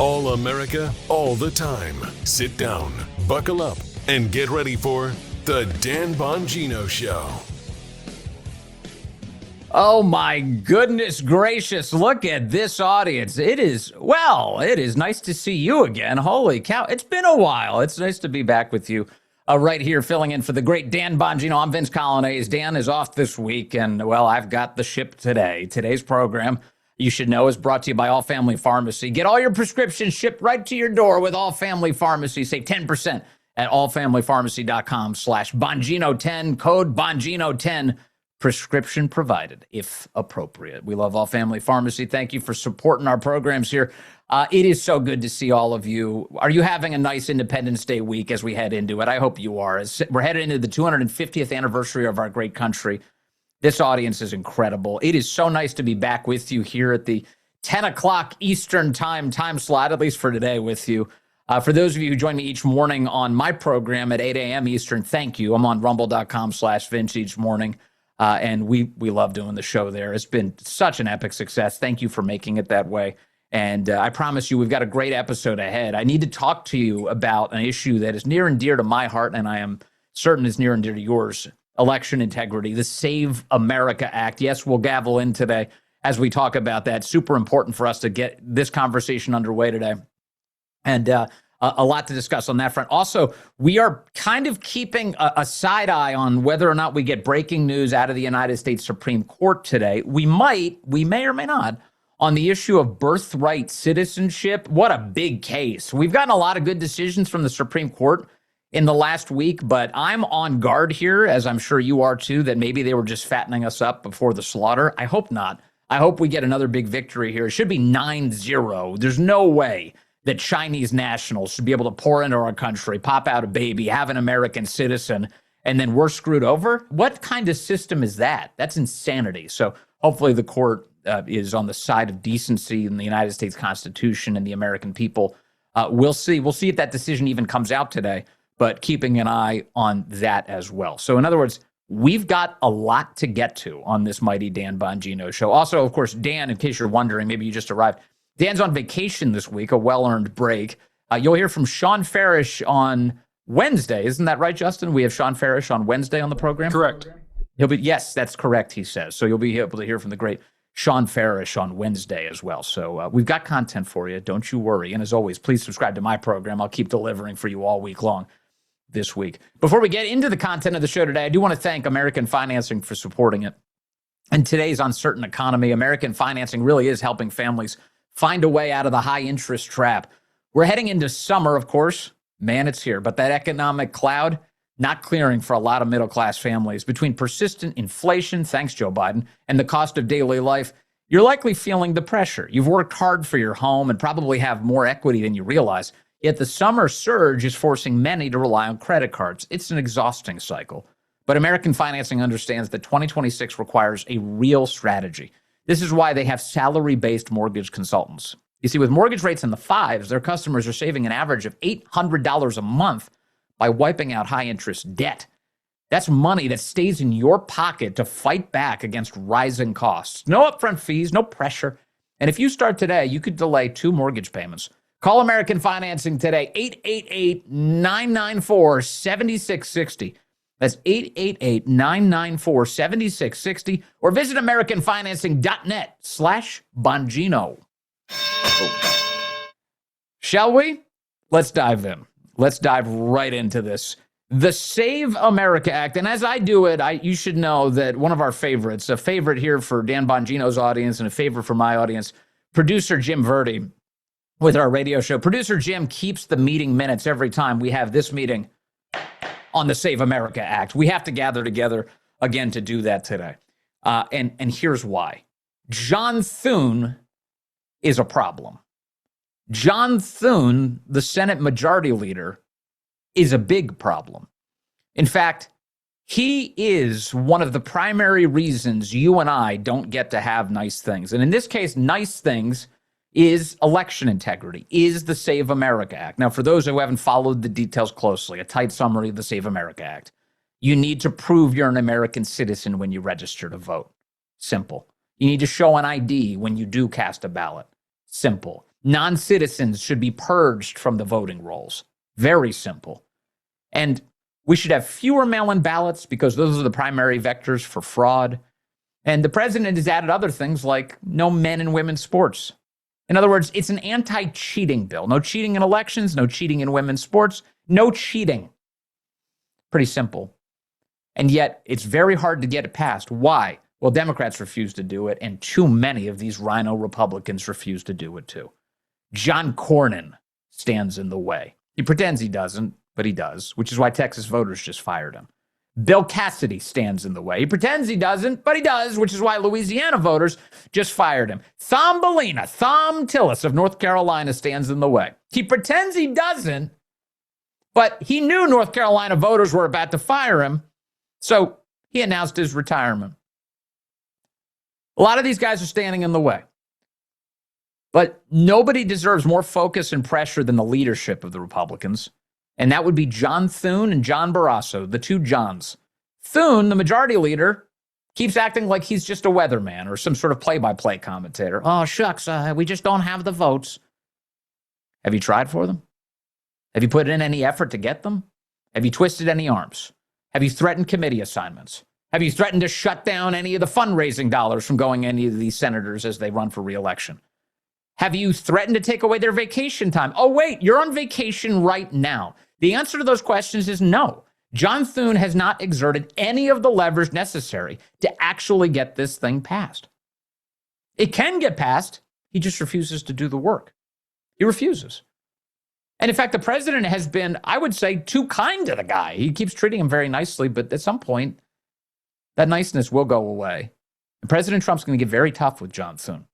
All America, all the time. Sit down, buckle up, and get ready for The Dan Bongino Show. Oh my goodness gracious, look at this audience. It is nice to see you again. Holy cow, it's been a while. It's nice to be back with you right here filling in for the great Dan Bongino. I'm Vince Coglianese. Dan is off this week, and well, I've got the ship today. Today's program, you should know, is brought to you by All Family Pharmacy. Get all your prescriptions shipped right to your door with All Family Pharmacy. Save 10% at allfamilypharmacy.com/Bongino10, code Bongino10. Prescription provided, if appropriate. We love All Family Pharmacy. Thank you for supporting our programs here. It is so good to see all of you. Are you having a nice Independence Day week as we head into it? I hope you are. As we're headed into the 250th anniversary of our great country. This audience is incredible. It is so nice to be back with you here at the 10 o'clock Eastern time slot, at least for today with you. For those of you who join me each morning on my program at 8 a.m. Eastern, thank you. I'm on rumble.com/Vince each morning. And we love doing the show there. It's been such an epic success. Thank you for making it that way. And I promise you, we've got a great episode ahead. I need to talk to you about an issue that is near and dear to my heart, and I am certain is near and dear to yours: election integrity, the Save America Act. Yes, we'll gavel in today as we talk about that. Super important for us to get this conversation underway today. And a lot to discuss on that front. Also, we are kind of keeping a side eye on whether or not we get breaking news out of the United States Supreme Court today. We may or may not, on the issue of birthright citizenship. What a big case. We've gotten a lot of good decisions from the Supreme Court in the last week, but I'm on guard here, as I'm sure you are too, that maybe they were just fattening us up before the slaughter. I hope not. I hope we get another big victory here. It should be 9-0. There's no way that Chinese nationals should be able to pour into our country, pop out a baby, have an American citizen, and then we're screwed over? What kind of system is that? That's insanity. So hopefully the court is on the side of decency in the United States Constitution and the American people. We'll see. We'll see if that decision even comes out today, but keeping an eye on that as well. So in other words, we've got a lot to get to on this mighty Dan Bongino show. Also, of course, Dan, in case you're wondering, maybe you just arrived, Dan's on vacation this week, a well-earned break. You'll hear from Sean Farish on Wednesday. Isn't that right, Justin? We have Sean Farish on Wednesday on the program? Correct. Yes, that's correct, he says. So you'll be able to hear from the great Sean Farish on Wednesday as well. So we've got content for you. Don't you worry. And as always, please subscribe to my program. I'll keep delivering for you all week long this week. Before we get into the content of the show today, I do want to thank American Financing for supporting it. In today's uncertain economy, American Financing really is helping families find a way out of the high interest trap. We're heading into summer, of course. Man, it's here. But that economic cloud, not clearing for a lot of middle-class families. Between persistent inflation, thanks Joe Biden, and the cost of daily life, you're likely feeling the pressure. You've worked hard for your home and probably have more equity than you realize. Yet the summer surge is forcing many to rely on credit cards. It's an exhausting cycle. But American Financing understands that 2026 requires a real strategy. This is why they have salary-based mortgage consultants. You see, with mortgage rates in the fives, their customers are saving an average of $800 a month by wiping out high-interest debt. That's money that stays in your pocket to fight back against rising costs. No upfront fees, no pressure. And if you start today, you could delay 2 mortgage payments. Call American Financing today, 888-994-7660. That's 888-994-7660, or visit AmericanFinancing.net/Bongino. Shall we? Let's dive in. Let's dive right into this. The Save America Act. And as I do it, you should know that one of our favorites, a favorite here for Dan Bongino's audience and a favorite for my audience, producer Jim Verdi with our radio show. Producer Jim keeps the meeting minutes every time we have this meeting on the Save America Act. We have to gather together again to do that today. And here's why. John Thune is a problem. John Thune, the Senate Majority Leader, is a big problem. In fact, he is one of the primary reasons you and I don't get to have nice things. And in this case, nice things is election integrity, is the Save America Act. Now, for those who haven't followed the details closely, a tight summary of the Save America Act. You need to prove you're an American citizen when you register to vote. Simple. You need to show an ID when you do cast a ballot. Simple. Non-citizens should be purged from the voting rolls. Very simple. And we should have fewer mail-in ballots because those are the primary vectors for fraud. And the president has added other things like no men and women's sports. In other words, it's an anti-cheating bill. No cheating in elections, no cheating in women's sports, no cheating. Pretty simple. And yet it's very hard to get it passed. Why? Well, Democrats refuse to do it, and too many of these RINO Republicans refuse to do it too. John Cornyn stands in the way. He pretends he doesn't, but he does, which is why Texas voters just fired him. Bill Cassidy stands in the way. He pretends he doesn't, but he does, which is why Louisiana voters just fired him. Thumbelina, Thom Tillis of North Carolina stands in the way. He pretends he doesn't, but he knew North Carolina voters were about to fire him, so he announced his retirement. A lot of these guys are standing in the way. But nobody deserves more focus and pressure than the leadership of the Republicans. And that would be John Thune and John Barrasso, the two Johns. Thune, the majority leader, keeps acting like he's just a weatherman or some sort of play-by-play commentator. Oh, shucks, we just don't have the votes. Have you tried for them? Have you put in any effort to get them? Have you twisted any arms? Have you threatened committee assignments? Have you threatened to shut down any of the fundraising dollars from going to any of these senators as they run for re-election? Have you threatened to take away their vacation time? Oh, wait, you're on vacation right now. The answer to those questions is no. John Thune has not exerted any of the levers necessary to actually get this thing passed. It can get passed. He just refuses to do the work. He refuses. And in fact, the president has been, I would say, too kind to the guy. He keeps treating him very nicely, but at some point, that niceness will go away. And President Trump's going to get very tough with John Thune.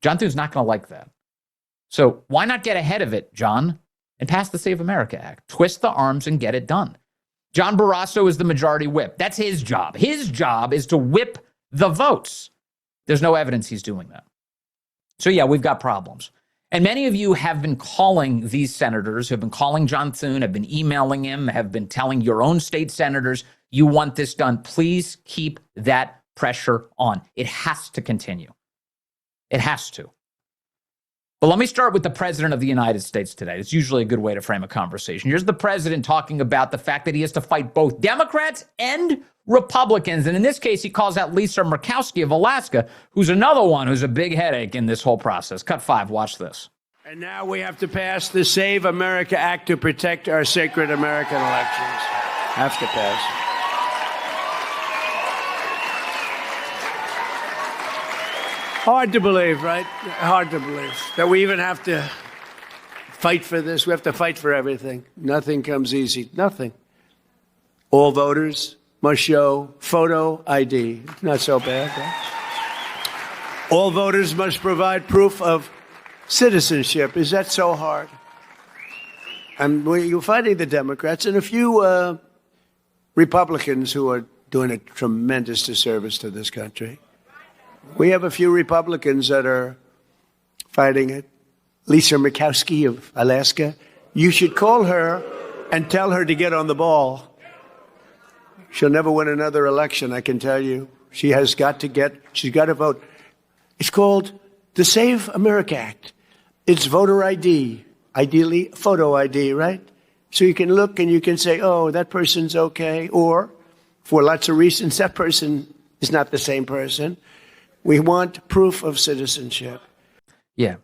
John Thune's not going to like that. So why not get ahead of it, John, and pass the Save America Act? Twist the arms and get it done. John Barrasso is the majority whip. That's his job. His job is to whip the votes. There's no evidence he's doing that. So yeah, we've got problems. And many of you have been calling these senators, have been calling John Thune, have been emailing him, have been telling your own state senators, you want this done. Please keep that pressure on. It has to continue. It has to. But let me start with the president of the United States today. It's usually a good way to frame a conversation. Here's the president talking about the fact that he has to fight both Democrats and Republicans. And in this case, he calls out Lisa Murkowski of Alaska, who's another one who's a big headache in this whole process. Cut 5, watch this. And now we have to pass the Save America Act to protect our sacred American elections. Have to pass. Hard to believe, right? Hard to believe that we even have to fight for this. We have to fight for everything. Nothing comes easy. Nothing. All voters must show photo ID. Not so bad, right? All voters must provide proof of citizenship. Is that so hard? And you're fighting the Democrats and a few Republicans who are doing a tremendous disservice to this country. We have a few Republicans that are fighting it. Lisa Murkowski of Alaska. You should call her and tell her to get on the ball. She'll never win another election, I can tell you. She's got to vote. It's called the Save America Act. It's voter ID, ideally photo ID, right? So you can look and you can say, oh, that person's okay. Or, for lots of reasons, that person is not the same person. We want proof of citizenship. Yeah.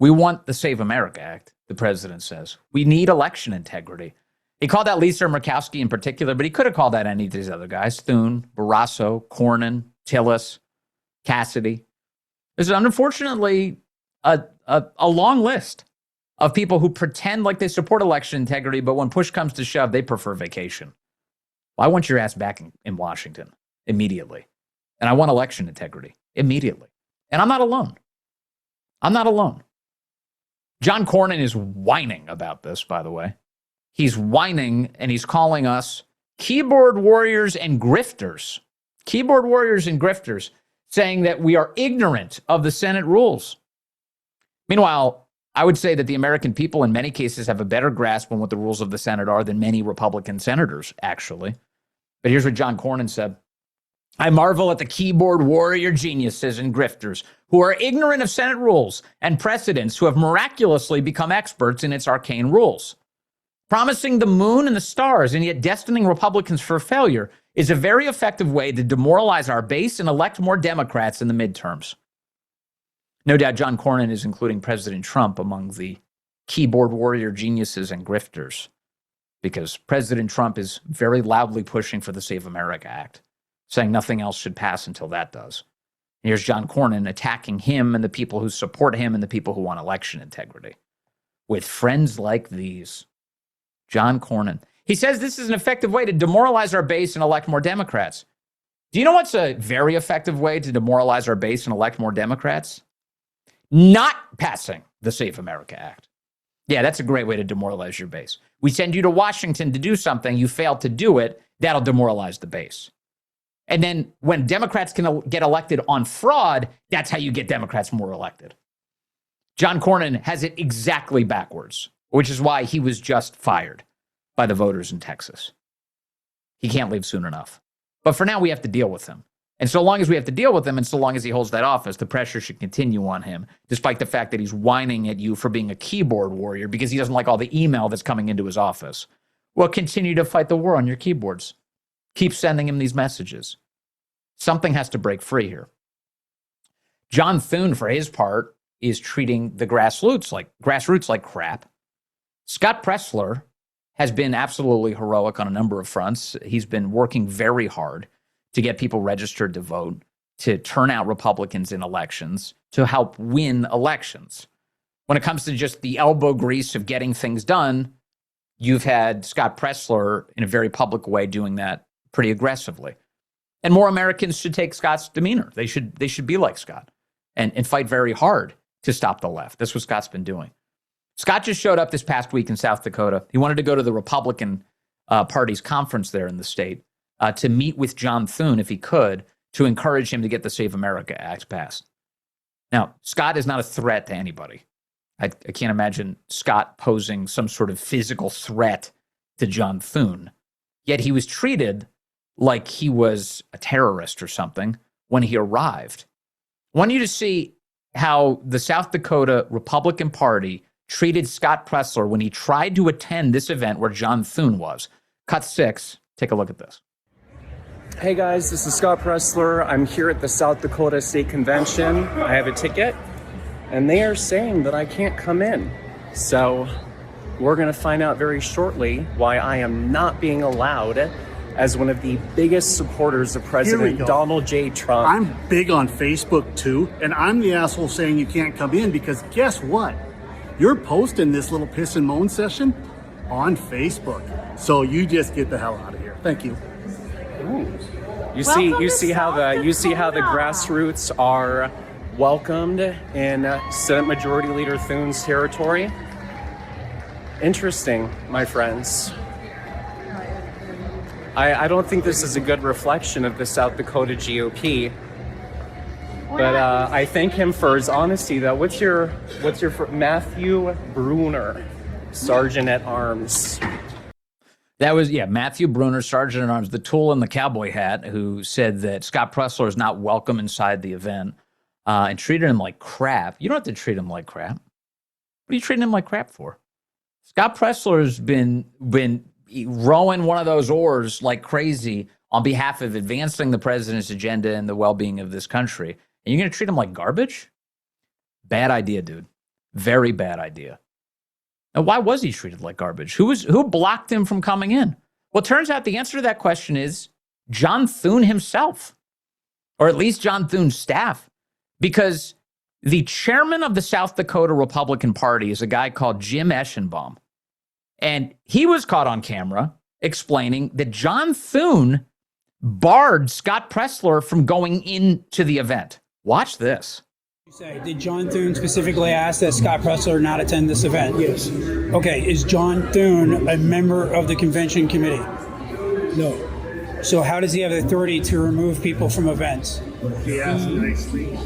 We want the Save America Act, the president says. We need election integrity. He called out Lisa Murkowski in particular, but he could have called out any of these other guys. Thune, Barrasso, Cornyn, Tillis, Cassidy. There's unfortunately a long list of people who pretend like they support election integrity, but when push comes to shove, they prefer vacation. Well, I want your ass back in Washington immediately. And I want election integrity immediately. And I'm not alone. I'm not alone. John Cornyn is whining about this, by the way. He's whining and he's calling us keyboard warriors and grifters. Keyboard warriors and grifters, saying that we are ignorant of the Senate rules. Meanwhile, I would say that the American people in many cases have a better grasp on what the rules of the Senate are than many Republican senators, actually. But here's what John Cornyn said. I marvel at the keyboard warrior geniuses and grifters who are ignorant of Senate rules and precedents who have miraculously become experts in its arcane rules. Promising the moon and the stars and yet destining Republicans for failure is a very effective way to demoralize our base and elect more Democrats in the midterms. No doubt John Cornyn is including President Trump among the keyboard warrior geniuses and grifters, because President Trump is very loudly pushing for the Save America Act, saying nothing else should pass until that does. And here's John Cornyn attacking him and the people who support him and the people who want election integrity. With friends like these, John Cornyn. He says this is an effective way to demoralize our base and elect more Democrats. Do you know what's a very effective way to demoralize our base and elect more Democrats? Not passing the Save America Act. Yeah, that's a great way to demoralize your base. We send you to Washington to do something, you fail to do it, that'll demoralize the base. And then when Democrats can get elected on fraud, that's how you get Democrats more elected. John Cornyn has it exactly backwards, which is why he was just fired by the voters in Texas. He can't leave soon enough. But for now, we have to deal with him. And so long as we have to deal with him and so long as he holds that office, the pressure should continue on him, despite the fact that he's whining at you for being a keyboard warrior because he doesn't like all the email that's coming into his office. Well, continue to fight the war on your keyboards. Keep sending him these messages. Something has to break free here. John Thune, for his part, is treating the grassroots like crap. Scott Presler has been absolutely heroic on a number of fronts. He's been working very hard to get people registered to vote, to turn out Republicans in elections, to help win elections. When it comes to just the elbow grease of getting things done, you've had Scott Presler in a very public way doing that pretty aggressively. And more Americans should take Scott's demeanor. They should be like Scott and fight very hard to stop the left. That's what Scott's been doing. Scott just showed up this past week in South Dakota. He wanted to go to the Republican Party's conference there in the state to meet with John Thune, if he could, to encourage him to get the Save America Act passed. Now, Scott is not a threat to anybody. I can't imagine Scott posing some sort of physical threat to John Thune. Yet he was treated like he was a terrorist or something when he arrived. I want you to see how the South Dakota Republican Party treated Scott Presler when he tried to attend this event where John Thune was. Cut 6. Take a look at this. Hey guys, this is Scott Presler. I'm here at the South Dakota State Convention. I have a ticket, and they are saying that I can't come in. So we're going to find out very shortly why I am not being allowed as one of the biggest supporters of President Donald J. Trump. I'm big on Facebook too, and I'm the asshole saying you can't come in because guess what? You're posting this little piss and moan session on Facebook. So you just get the hell out of here. Thank you. Ooh. You see how the grassroots are welcomed in Senate Majority Leader Thune's territory. Interesting, my friends. I don't think this is a good reflection of the South Dakota GOP, but I thank him for his honesty. Though, what's your Matthew Bruner, Sergeant at Arms? That was, Matthew Bruner, Sergeant at Arms, the tool in the cowboy hat, who said that Scott Presler is not welcome inside the event and treated him like crap. You don't have to treat him like crap. What are you treating him like crap for? Scott Presler's been rowing one of those oars like crazy on behalf of advancing the president's agenda and the well-being of this country. And you're going to treat him like garbage? Bad idea, dude. Very bad idea. Now, why was he treated like garbage? Who blocked him from coming in? Well, it turns out the answer to that question is John Thune himself, or at least John Thune's staff, because the chairman of the South Dakota Republican Party is a guy called Jim Eschenbaum. And he was caught on camera explaining that John Thune barred Scott Presler from going into the event. Watch this. Did John Thune specifically ask that Scott Presler not attend this event? Yes. Okay, is John Thune a member of the convention committee? No. So how does he have the authority to remove people from events? He has nicely.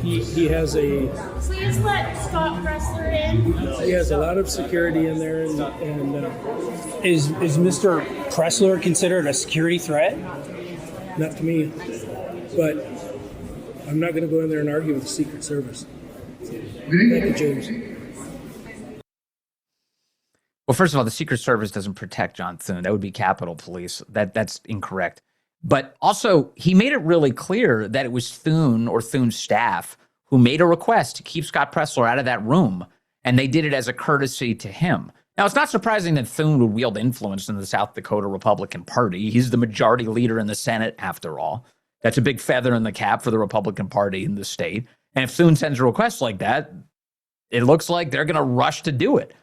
He has a. Please let Scott Presler in. He has a lot of security in there, and Is Mr. Presler considered a security threat? not to me. But I'm not going to go in there and argue with the Secret Service. Thank you, James. Well, first of all, the Secret Service doesn't protect John Thune. That would be Capitol Police. That's incorrect. But also, he made it really clear that it was Thune or Thune's staff who made a request to keep Scott Presler out of that room, and they did it as a courtesy to him. Now, it's not surprising that Thune would wield influence in the South Dakota Republican Party. He's the majority leader in the Senate, after all. That's a big feather in the cap for the Republican Party in the state. And if Thune sends a request like that, it looks like they're going to rush to do it.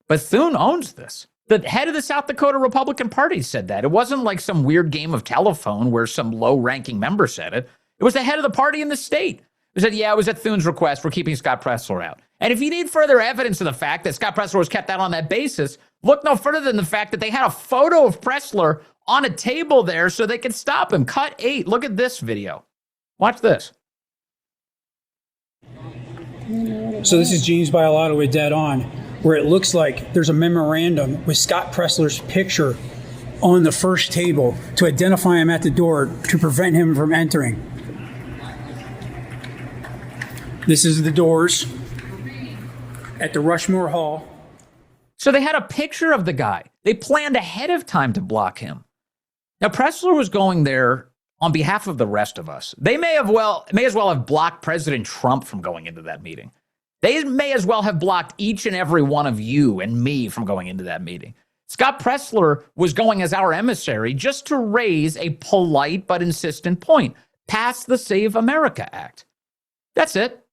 But Thune owns this. The head of the South Dakota Republican Party said that. It wasn't like some weird game of telephone where some low-ranking member said it. It was the head of the party in the state who said, yeah, it was at Thune's request. We're keeping Scott Presler out. And if you need further evidence of the fact that Scott Presler was kept out on that basis, look no further than the fact that they had a photo of Presler on a table there so they could stop him. Cut 8. Look at this video. Watch this. So this is James Bialotta with Dead On, where it looks like there's a memorandum with Scott Presler's picture on the first table to identify him at the door to prevent him from entering. This is the doors at the Rushmore Hall. So they had a picture of the guy. They planned ahead of time to block him. Now, Presler was going there on behalf of the rest of us. They may as well have blocked President Trump from going into that meeting. They may as well have blocked each and every one of you and me from going into that meeting. Scott Presler was going as our emissary just to raise a polite but insistent point. Pass the Save America Act. That's it.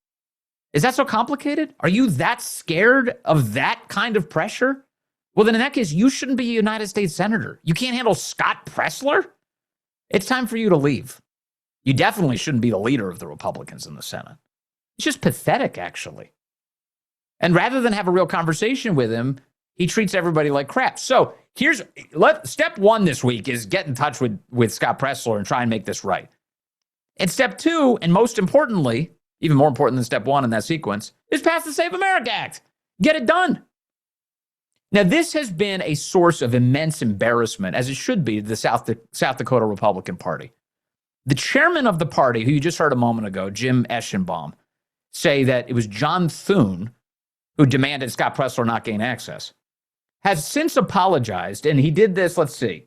Is that so complicated? Are you that scared of that kind of pressure? Well, then in that case, you shouldn't be a United States Senator. You can't handle Scott Presler? It's time for you to leave. You definitely shouldn't be the leader of the Republicans in the Senate. It's just pathetic, actually. And rather than have a real conversation with him, he treats everybody like crap. So step 1 this week is get in touch with Scott Presler and try and make this right. And step 2, and most importantly, even more important than step 1 in that sequence, is pass the Save America Act. Get it done. Now, this has been a source of immense embarrassment, as it should be, to the South Dakota Republican Party. The chairman of the party, who you just heard a moment ago, Jim Eschenbaum, say that it was John Thune who demanded Scott Presler not gain access, has since apologized, and he did this, let's see,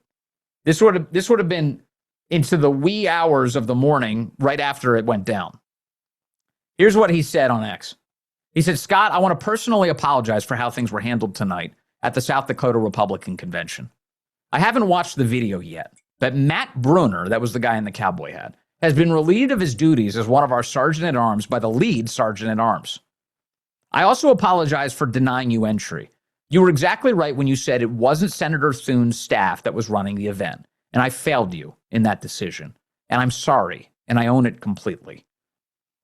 this would have been into the wee hours of the morning right after it went down. Here's what he said on X. He said, Scott, I want to personally apologize for how things were handled tonight at the South Dakota Republican Convention. I haven't watched the video yet, but Matt Bruner, that was the guy in the cowboy hat, has been relieved of his duties as one of our sergeant-at-arms by the lead sergeant-at-arms. I also apologize for denying you entry. You were exactly right when you said it wasn't Senator Thune's staff that was running the event, and I failed you in that decision. And I'm sorry, and I own it completely.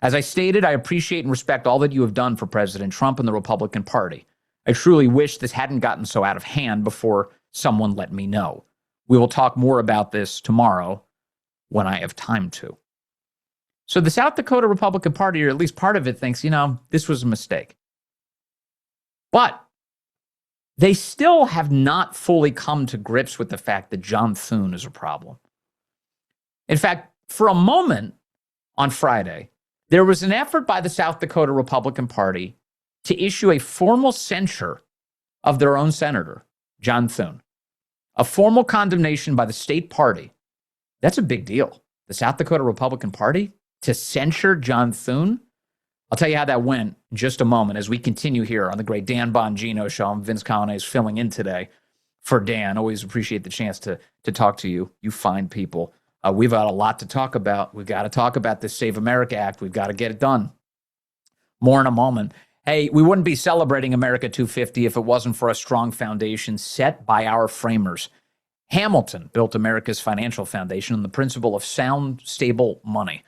As I stated, I appreciate and respect all that you have done for President Trump and the Republican Party. I truly wish this hadn't gotten so out of hand before someone let me know. We will talk more about this tomorrow when I have time to. So the South Dakota Republican Party, or at least part of it, thinks, this was a mistake. But they still have not fully come to grips with the fact that John Thune is a problem. In fact, for a moment on Friday, there was an effort by the South Dakota Republican Party to issue a formal censure of their own senator, John Thune. A formal condemnation by the state party. That's a big deal. The South Dakota Republican Party to censure John Thune. I'll tell you how that went in just a moment as we continue here on the great Dan Bongino Show. I'm Vince Coglianese filling in today for Dan. Always appreciate the chance to talk to you, you fine people. We've got a lot to talk about. We've got to talk about this Save America Act. We've got to get it done. More in a moment. Hey, we wouldn't be celebrating America 250 if it wasn't for a strong foundation set by our framers. Hamilton built America's financial foundation on the principle of sound, stable money,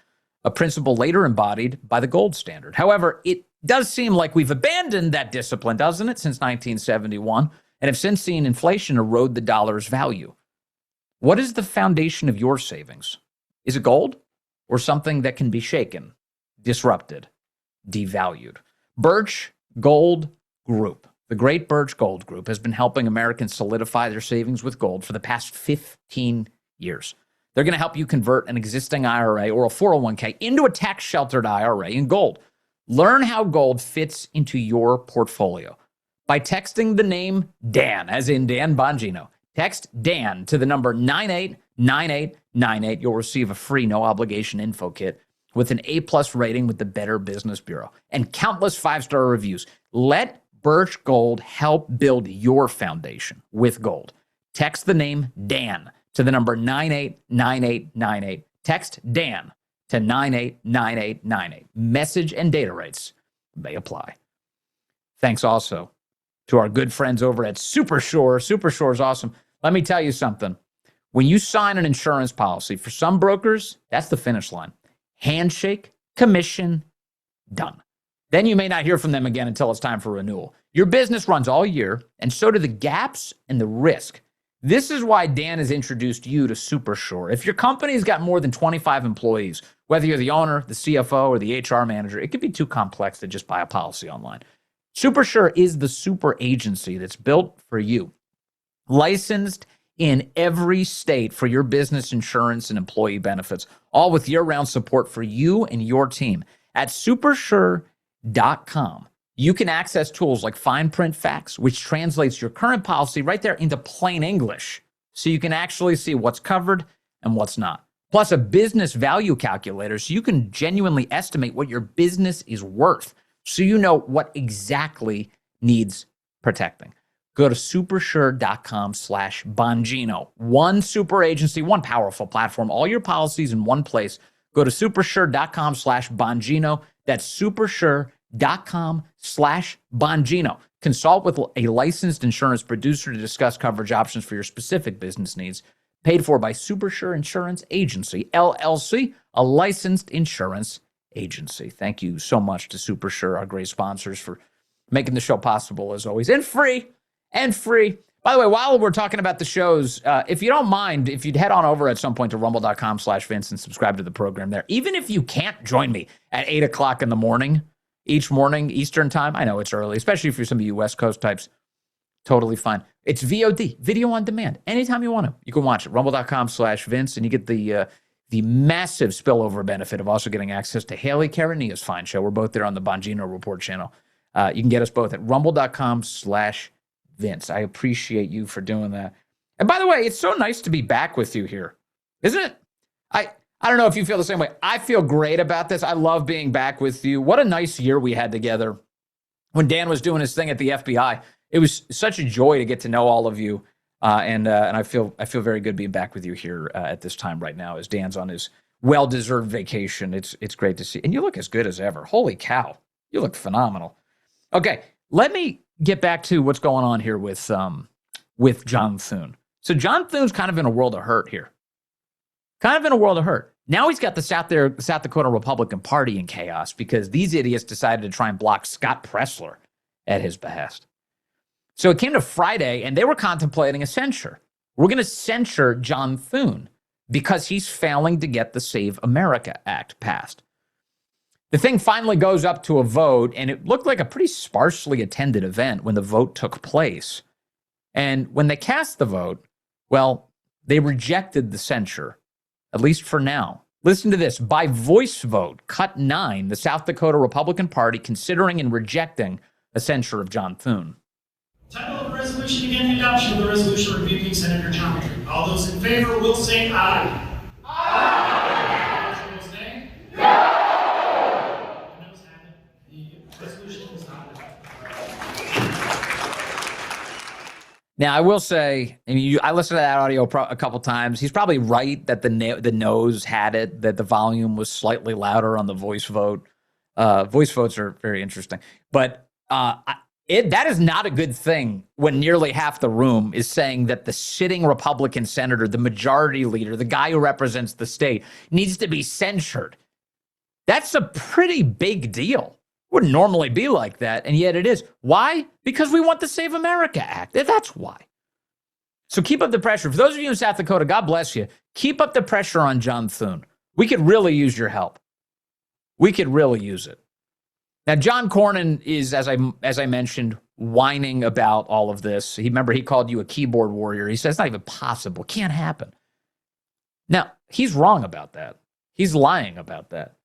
a principle later embodied by the gold standard. However, it does seem like we've abandoned that discipline, doesn't it, since 1971, and have since seen inflation erode the dollar's value. What is the foundation of your savings? Is it gold or something that can be shaken, disrupted, devalued? Birch Gold Group, the great Birch Gold Group, has been helping Americans solidify their savings with gold for the past 15 years. They're going to help you convert an existing IRA or a 401k into a tax-sheltered IRA in gold. Learn how gold fits into your portfolio by texting the name Dan, as in Dan Bongino. Text Dan to the number 989898. You'll receive a free no-obligation info kit with an A-plus rating with the Better Business Bureau and countless 5-star reviews. Let Birch Gold help build your foundation with gold. Text the name Dan to the number 989898. Text Dan to 989898. Message and data rates may apply. Thanks also to our good friends over at Supershore. Supershore is awesome. Let me tell you something. When you sign an insurance policy, for some brokers, that's the finish line. Handshake, commission, done. Then you may not hear from them again until it's time for renewal. Your business runs all year, and so do the gaps and the risk. This is why Dan has introduced you to Supershore. If your company's got more than 25 employees, whether you're the owner, the CFO, or the HR manager, it could be too complex to just buy a policy online. Supershore is the super agency that's built for you. Licensed in every state for your business insurance and employee benefits, all with year-round support for you and your team. At supersure.com, you can access tools like fine print facts, which translates your current policy right there into plain English, so you can actually see what's covered and what's not. Plus a business value calculator, so you can genuinely estimate what your business is worth, so you know what exactly needs protecting. Go to supersure.com/Bongino. One super agency, one powerful platform, all your policies in one place. Go to supersure.com/Bongino. That's supersure.com/Bongino. Consult with a licensed insurance producer to discuss coverage options for your specific business needs. Paid for by Supersure Insurance Agency, LLC, a licensed insurance agency. Thank you so much to Supersure, our great sponsors, for making the show possible as always. And free. By the way, while we're talking about the shows, if you don't mind, if you'd head on over at some point to rumble.com/Vince and subscribe to the program there. Even if you can't join me at 8 o'clock in the morning, each morning, Eastern time. I know it's early, especially if you're some of you West Coast types. Totally fine. It's VOD, video on demand. Anytime you want to, you can watch it. Rumble.com/Vince, and you get the massive spillover benefit of also getting access to Haley Karania's fine show. We're both there on the Bongino Report channel. You can get us both at rumble.com/Vince. I appreciate you for doing that. And by the way, it's so nice to be back with you here, isn't it? I don't know if you feel the same way. I feel great about this. I love being back with you. What a nice year we had together when Dan was doing his thing at the FBI. It was such a joy to get to know all of you, and I feel very good being back with you here at this time right now as Dan's on his well-deserved vacation. It's great to see, and you look as good as ever. Holy cow, you look phenomenal. Okay, let me get back to what's going on here with John Thune. So John Thune's kind of in a world of hurt here. Now he's got the South Dakota Republican Party in chaos because these idiots decided to try and block Scott Presler at his behest. So it came to Friday, and they were contemplating a censure. We're going to censure John Thune because he's failing to get the Save America Act passed. The thing finally goes up to a vote, and it looked like a pretty sparsely attended event when the vote took place. And when they cast the vote, well, they rejected the censure, at least for now. Listen to this. By voice vote, cut 9, the South Dakota Republican Party considering and rejecting a censure of John Thune. Title of the resolution again, the adoption of the resolution rebuking Senator John Thune. All those in favor will say aye. Aye. Those opposed, nay. No. Now, I will say, I listened to that audio a couple times. He's probably right that the nose had it, that the volume was slightly louder on the voice vote. Voice votes are very interesting. But that is not a good thing when nearly half the room is saying that the sitting Republican senator, the majority leader, the guy who represents the state, needs to be censured. That's a pretty big deal. Wouldn't normally be like that, and yet it is. Why? Because we want the Save America Act. That's why. So keep up the pressure. For those of you in South Dakota, God bless you. Keep up the pressure on John Thune. We could really use your help. We could really use it. Now, John Cornyn is, as I mentioned, whining about all of this. He called you a keyboard warrior. He says it's not even possible. Can't happen. Now, he's wrong about that. He's lying about that.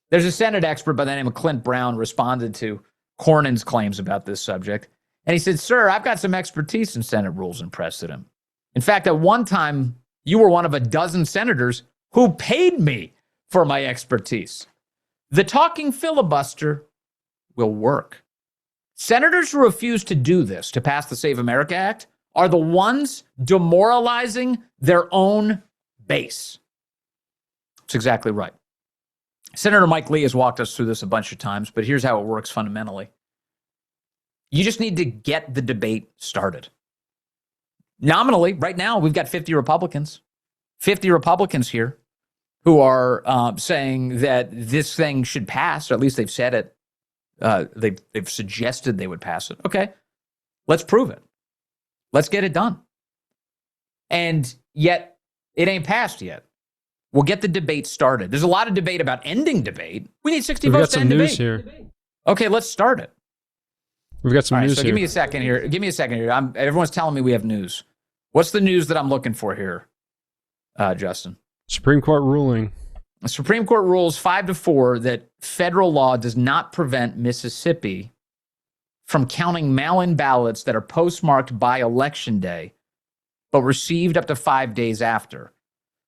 There's a Senate expert by the name of Clint Brown responded to Cornyn's claims about this subject. And he said, sir, I've got some expertise in Senate rules and precedent. In fact, at one time, you were one of a dozen senators who paid me for my expertise. The talking filibuster will work. Senators who refuse to do this, to pass the Save America Act, are the ones demoralizing their own base. That's exactly right. Senator Mike Lee has walked us through this a bunch of times, but here's how it works fundamentally. You just need to get the debate started. Nominally, right now, we've got 50 Republicans. 50 Republicans here who are saying that this thing should pass, or at least they've said it. They've suggested they would pass it. Okay, let's prove it. Let's get it done. And yet, it ain't passed yet. We'll get the debate started. There's a lot of debate about ending debate. We need 60 votes to end debate. We've got some news here. Okay, let's start it. We've got some news so here. Give me a second here. Everyone's telling me we have news. What's the news that I'm looking for here, Justin? Supreme Court ruling. The Supreme Court rules 5-4 that federal law does not prevent Mississippi from counting mail-in ballots that are postmarked by Election Day, but received up to 5 days after,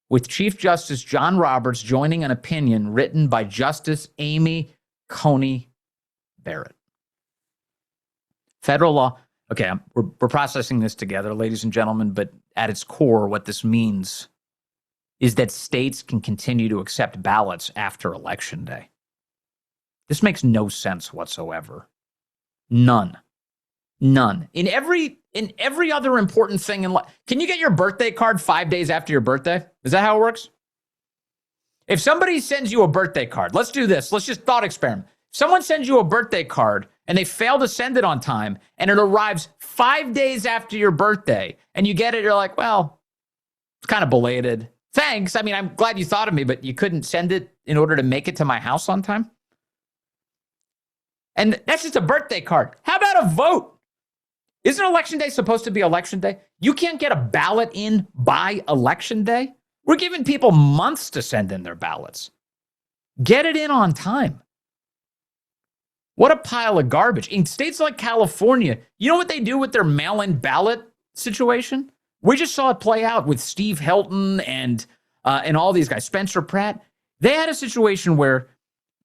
with Chief Justice John Roberts joining an opinion written by Justice Amy Coney Barrett. Federal law. Okay, we're processing this together, ladies and gentlemen, but at its core, what this means is that states can continue to accept ballots after Election Day. This makes no sense whatsoever. None. In every other important thing in life, can you get your birthday card 5 days after your birthday? Is that how it works? If somebody sends you a birthday card, let's do this. Let's just thought experiment. Someone sends you a birthday card and they fail to send it on time and it arrives 5 days after your birthday and you get it, you're like, well, it's kind of belated. Thanks. I mean, I'm glad you thought of me, but you couldn't send it in order to make it to my house on time? And that's just a birthday card. How about a vote? Isn't Election Day supposed to be Election Day? You can't get a ballot in by Election Day? We're giving people months to send in their ballots. Get it in on time. What a pile of garbage. In states like California, you know what they do with their mail-in ballot situation? We just saw it play out with Steve Helton and all these guys, Spencer Pratt. They had a situation where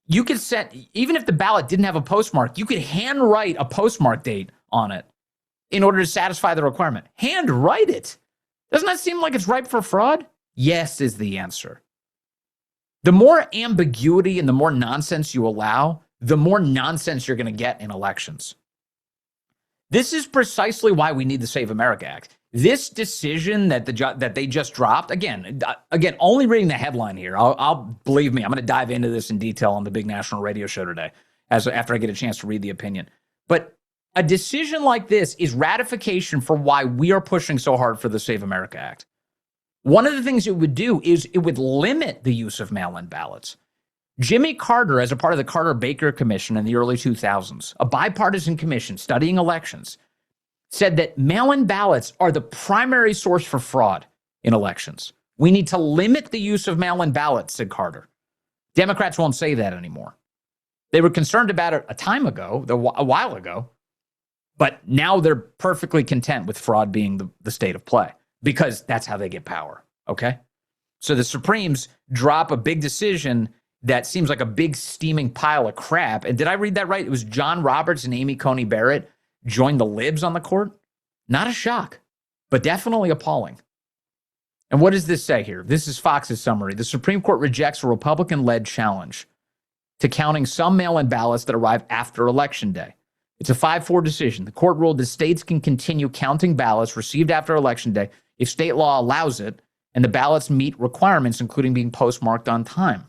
you could set, even if the ballot didn't have a postmark, you could handwrite a postmark date on it in order to satisfy the requirement. Handwrite it. Doesn't that seem like it's ripe for fraud? Yes is the answer. The more ambiguity and the more nonsense you allow, the more nonsense you're going to get in elections. This is precisely why we need the Save America Act. This decision that they just dropped, again, only reading the headline here, I'll believe me, I'm going to dive into this in detail on the big national radio show today, after I get a chance to read the opinion. But a decision like this is ratification for why we are pushing so hard for the Save America Act. One of the things it would do is it would limit the use of mail-in ballots. Jimmy Carter, as a part of the Carter-Baker Commission in the early 2000s, a bipartisan commission studying elections, said that mail-in ballots are the primary source for fraud in elections. We need to limit the use of mail-in ballots, said Carter. Democrats won't say that anymore. They were concerned about it a while ago, but now they're perfectly content with fraud being the state of play because that's how they get power, okay? So the Supremes drop a big decision that seems like a big steaming pile of crap. And did I read that right? It was John Roberts and Amy Coney Barrett joined the libs on the court. Not a shock, but definitely appalling. And what does this say here? This is Fox's summary. The Supreme Court rejects a Republican-led challenge to counting some mail-in ballots that arrive after Election Day. It's a 5-4 decision. The court ruled that states can continue counting ballots received after Election Day if state law allows it and the ballots meet requirements, including being postmarked on time.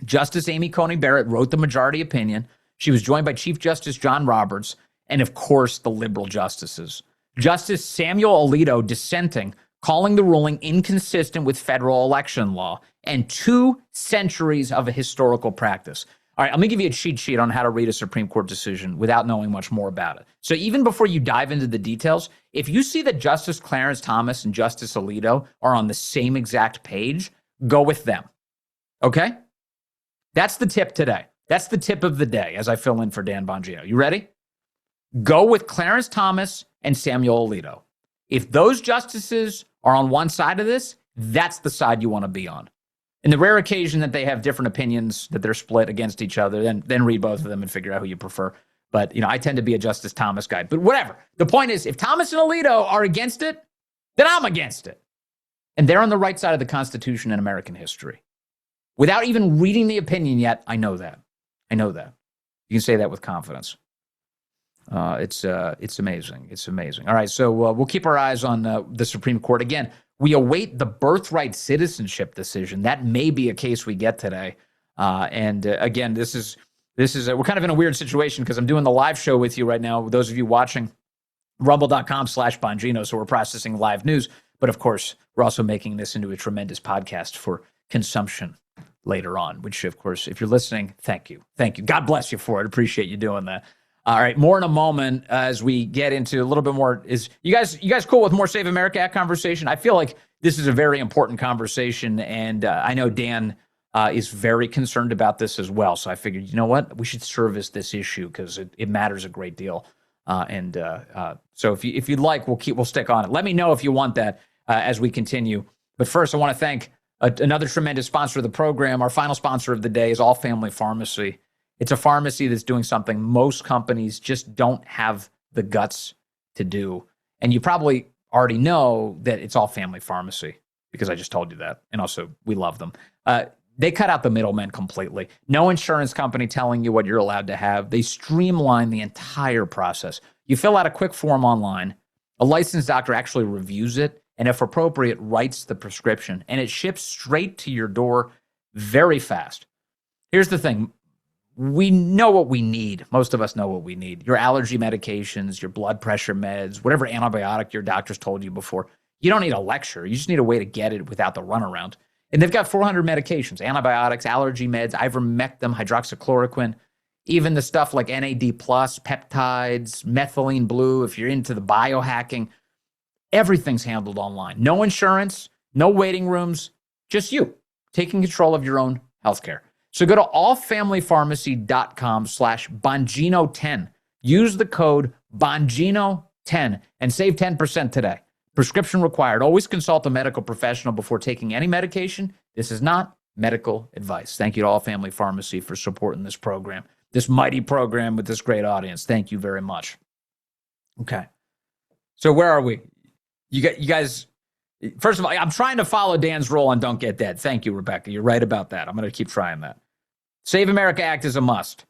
Justice Amy Coney Barrett wrote the majority opinion. She was joined by Chief Justice John Roberts and, of course, the liberal justices. Justice Samuel Alito dissenting, calling the ruling inconsistent with federal election law and 2 centuries of a historical practice. All right, let me give you a cheat sheet on how to read a Supreme Court decision without knowing much more about it. So even before you dive into the details, if you see that Justice Clarence Thomas and Justice Alito are on the same exact page, go with them. Okay? That's the tip today. That's the tip of the day as I fill in for Dan Bongino. You ready? Go with Clarence Thomas and Samuel Alito. If those justices are on one side of this, that's the side you want to be on. In the rare occasion that they have different opinions, that they're split against each other, then read both of them and figure out who you prefer. But, I tend to be a Justice Thomas guy. But whatever. The point is, if Thomas and Alito are against it, then I'm against it. And they're on the right side of the Constitution and American history. Without even reading the opinion yet, I know that. You can say that with confidence. It's amazing. It's amazing. All right, so we'll keep our eyes on the Supreme Court. Again, we await the birthright citizenship decision. That may be a case we get today. Again, this is we're kind of in a weird situation because I'm doing the live show with you right now. Those of you watching, rumble.com/Bongino. So we're processing live news. But of course, we're also making this into a tremendous podcast for consumption later on, which, of course, if you're listening, thank you. Thank you. God bless you for it. Appreciate you doing that. All right, more in a moment as we get into a little bit more. Is you guys cool with more Save America Act conversation? I feel like this is a very important conversation, and I know Dan is very concerned about this as well. So I figured, you know what, we should service this issue because it matters a great deal. So if you'd like, we'll stick on it. Let me know if you want that as we continue. But first, I want to thank another tremendous sponsor of the program. Our final sponsor of the day is All Family Pharmacy. It's a pharmacy that's doing something most companies just don't have the guts to do. And you probably already know that it's All Family Pharmacy because I just told you that. And also, we love them. They cut out the middlemen completely. No insurance company telling you what you're allowed to have. They streamline the entire process. You fill out a quick form online. A licensed doctor actually reviews it, and if appropriate, writes the prescription. And it ships straight to your door very fast. Here's the thing. We know what we need. Most of us know what we need. Your allergy medications, your blood pressure meds, whatever antibiotic your doctor's told you before. You don't need a lecture. You just need a way to get it without the runaround. And they've got 400 medications, antibiotics, allergy meds, ivermectin, hydroxychloroquine, even the stuff like NAD+, peptides, methylene blue, if you're into the biohacking. Everything's handled online. No insurance, no waiting rooms, just you taking control of your own healthcare. So go to allfamilypharmacy.com/Bongino10. Use the code Bongino10 and save 10% today. Prescription required. Always consult a medical professional before taking any medication. This is not medical advice. Thank you to All Family Pharmacy for supporting this program, this mighty program with this great audience. Thank you very much. Okay. So where are we? You guys, first of all, I'm trying to follow Dan's rule on Don't Get Dead. Thank you, Rebecca. You're right about that. I'm going to keep trying that. Save America Act is a must.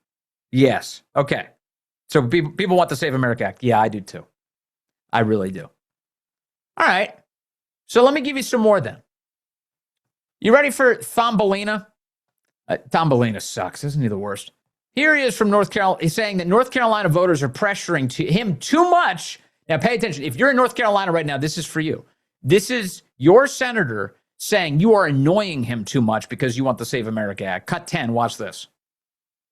Yes. Okay. So people want the Save America Act. Yeah, I do too. I really do. All right. So let me give you some more then. You ready for Thumbelina? Thumbelina sucks. Isn't he the worst? Here he is from North Carolina. He's saying that North Carolina voters are pressuring him too much. Now, pay attention. If you're in North Carolina right now, this is for you. This is your senator saying you are annoying him too much because you want the Save America Act. Cut 10. Watch this.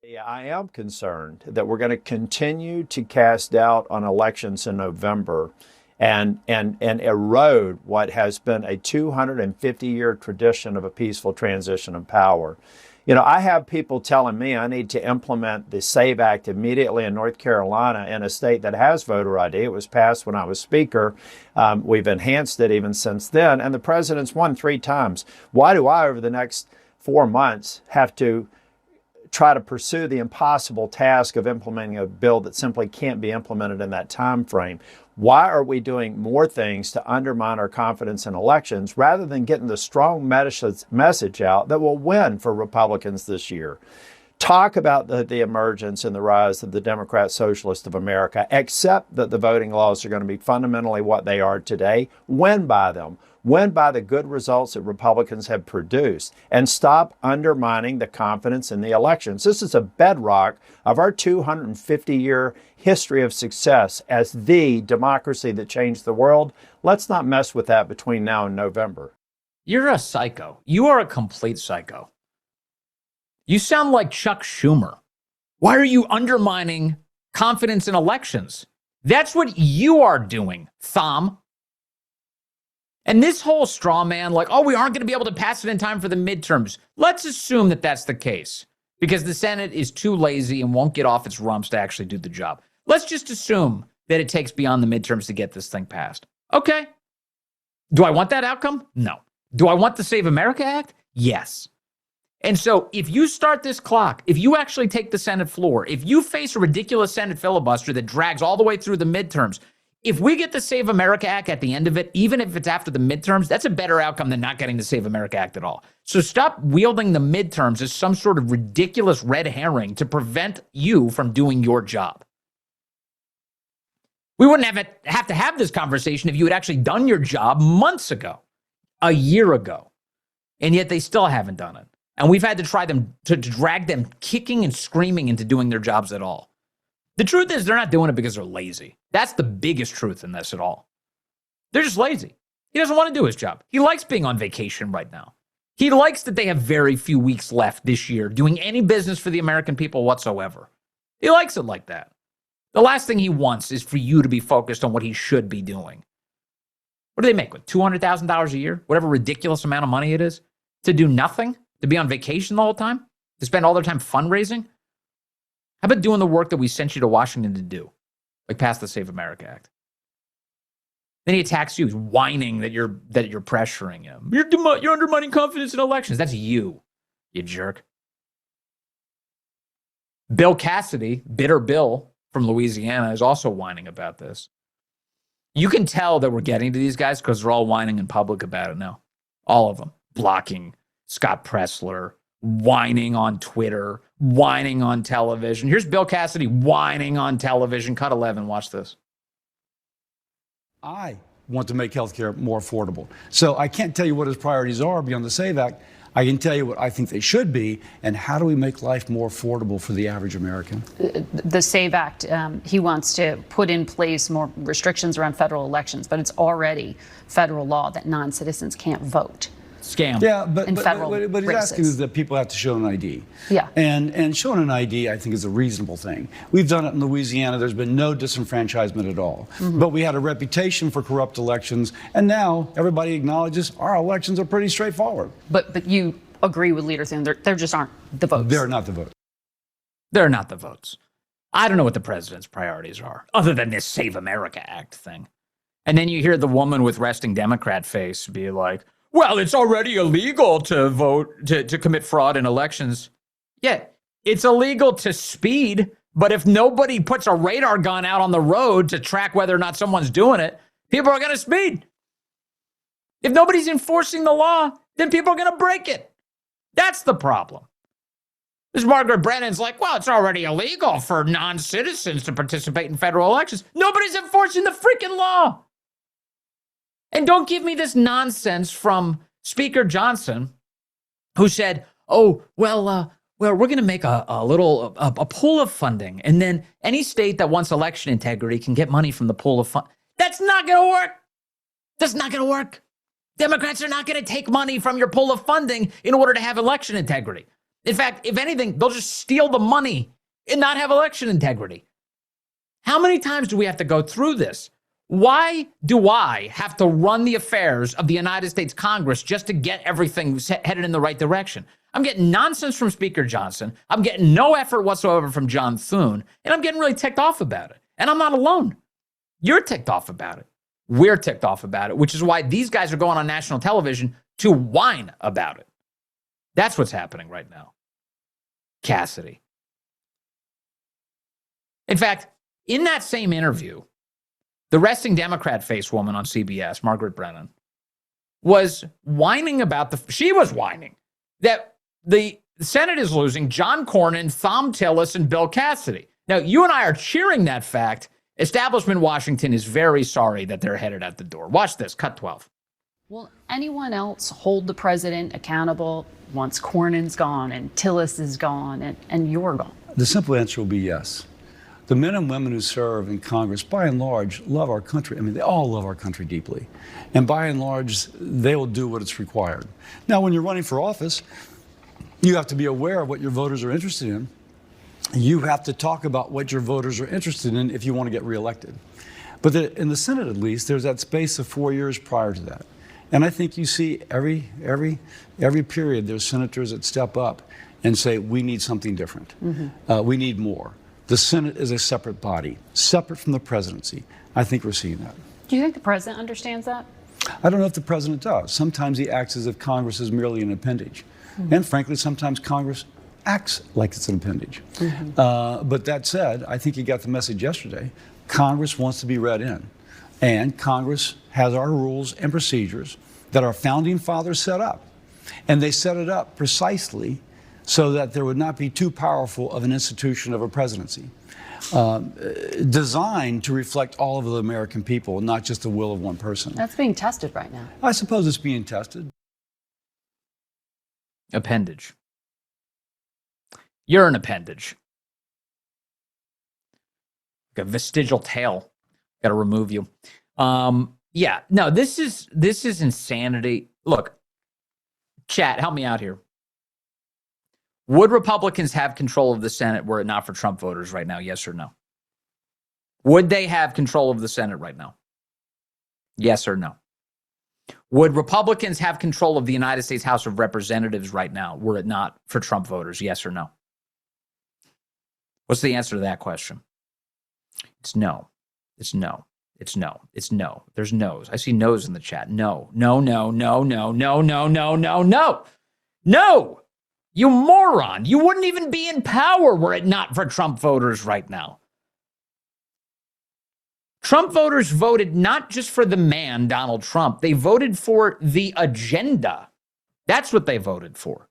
Yeah, I am concerned that we're going to continue to cast doubt on elections in November and erode what has been a 250-year tradition of a peaceful transition of power. You know, I have people telling me I need to implement the SAVE Act immediately in North Carolina, in a state that has voter ID. It was passed when I was Speaker. We've enhanced it even since then, and the president's won 3 times. Why do I, over the next 4 months, have to try to pursue the impossible task of implementing a bill that simply can't be implemented in that time frame? Why are we doing more things to undermine our confidence in elections rather than getting the strong message out that will win for Republicans this year? Talk about the emergence and the rise of the Democrat Socialist of America. Accept that the voting laws are going to be fundamentally what they are today. Win by them. Win by the good results that Republicans have produced, and stop undermining the confidence in the elections. This is a bedrock of our 250-year history of success as the democracy that changed the world. Let's not mess with that between now and November. You're a psycho. You are a complete psycho. You sound like Chuck Schumer. Why are you undermining confidence in elections? That's what you are doing, Thom. And this whole straw man, like, oh, we aren't going to be able to pass it in time for the midterms. Let's assume that that's the case because the Senate is too lazy and won't get off its rumps to actually do the job. Let's just assume that it takes beyond the midterms to get this thing passed. Okay. Do I want that outcome? No. Do I want the Save America Act? Yes. And so if you start this clock, if you actually take the Senate floor, if you face a ridiculous Senate filibuster that drags all the way through the midterms, if we get the Save America Act at the end of it, even if it's after the midterms, that's a better outcome than not getting the Save America Act at all. So stop wielding the midterms as some sort of ridiculous red herring to prevent you from doing your job. We wouldn't have to have this conversation if you had actually done your job months ago, a year ago, and yet they still haven't done it. And we've had to try to drag them kicking and screaming into doing their jobs at all. The truth is they're not doing it because they're lazy. That's the biggest truth in this at all. They're just lazy. He doesn't want to do his job. He likes being on vacation right now. He likes that they have very few weeks left this year doing any business for the American people whatsoever. He likes it like that. The last thing he wants is for you to be focused on what he should be doing. What do they make with $200,000 a year? Whatever ridiculous amount of money it is? To do nothing? To be on vacation the whole time? To spend all their time fundraising? How about doing the work that we sent you to Washington to do? Like pass the Save America Act. Then he attacks you, whining that you're pressuring him. You're undermining confidence in elections. That's you jerk. Bill Cassidy, Bitter Bill from Louisiana, is also whining about this. You can tell that we're getting to these guys because they're all whining in public about it now. All of them. Blocking Scott Pressler, whining on Twitter, whining on television. Here's Bill Cassidy whining on television. Cut 11. Watch this. I want to make healthcare more affordable. So I can't tell you what his priorities are beyond the SAVE Act. I can tell you what I think they should be, and how do we make life more affordable for the average American? The SAVE Act, he wants to put in place more restrictions around federal elections, but it's already federal law that non-citizens can't vote. Scam. Yeah, but he's races. asking is that people have to show an ID. Yeah. And showing an ID, I think, is a reasonable thing. We've done it in Louisiana. There's been no disenfranchisement at all. Mm-hmm. But we had a reputation for corrupt elections, and now everybody acknowledges our elections are pretty straightforward. But you agree with Leader Thune. There just aren't the votes. They're not the votes. They're not the votes. I don't know what the president's priorities are, other than this Save America Act thing. And then you hear the woman with resting Democrat face be like, well, it's already illegal to vote, to commit fraud in elections. Yeah, it's illegal to speed, but if nobody puts a radar gun out on the road to track whether or not someone's doing it, people are going to speed. If nobody's enforcing the law, then people are going to break it. That's the problem. This Margaret Brennan's like, well, it's already illegal for non-citizens to participate in federal elections. Nobody's enforcing the freaking law. And don't give me this nonsense from Speaker Johnson, who said, oh, well, we're going to make a pool of funding. And then any state that wants election integrity can get money from the pool of fund. That's not going to work. That's not going to work. Democrats are not going to take money from your pool of funding in order to have election integrity. In fact, if anything, they'll just steal the money and not have election integrity. How many times do we have to go through this? Why do I have to run the affairs of the United States Congress just to get everything headed in the right direction? I'm getting nonsense from Speaker Johnson. I'm getting no effort whatsoever from John Thune, and I'm getting really ticked off about it. And I'm not alone. You're ticked off about it. We're ticked off about it, which is why these guys are going on national television to whine about it. That's what's happening right now. Cassidy. In fact, in that same interview, the resting Democrat face woman on CBS, Margaret Brennan, was whining about she was whining that the Senate is losing John Cornyn, Thom Tillis, and Bill Cassidy. Now, you and I are cheering that fact. Establishment Washington is very sorry that they're headed out the door. Watch this, cut 12. Will anyone else hold the president accountable once Cornyn's gone and Tillis is gone and you're gone? The simple answer will be yes. The men and women who serve in Congress, by and large, love our country. I mean, they all love our country deeply. And by and large, they will do what is required. Now, when you're running for office, you have to be aware of what your voters are interested in. You have to talk about what your voters are interested in if you want to get reelected. But in the Senate, at least, there's that space of 4 years prior to that. And I think you see every period there's senators that step up and say, we need something different. We need more. The Senate is a separate body, separate from the presidency. I think we're seeing that. Do you think the president understands that? I don't know if the president does. Sometimes he acts as if Congress is merely an appendage. And frankly, sometimes Congress acts like it's an appendage. But that said, I think you got the message yesterday. Congress wants to be read in. And Congress has our rules and procedures that our founding fathers set up. And they set it up precisely so that there would not be too powerful of an institution of a presidency, designed to reflect all of the American people, not just the will of one person. That's being tested right now. I suppose it's being tested. Appendage. You're an appendage. Like a vestigial tail. Got to remove you. Yeah, no, this is insanity. Look, chat, help me out here. Would Republicans have control of the Senate were it not for Trump voters right now? Yes or no? Would they have control of the Senate right now? Yes or no? Would Republicans have control of the United States House of Representatives right now were it not for Trump voters? Yes or no? What's the answer to that question? It's no. It's no. It's no. It's no. There's no's. I see no's in the chat. No. No, no, no, no, no, no, no, no, no. No! You moron. You wouldn't even be in power were it not for Trump voters right now. Trump voters voted not just for the man, Donald Trump. They voted for the agenda. That's what they voted for.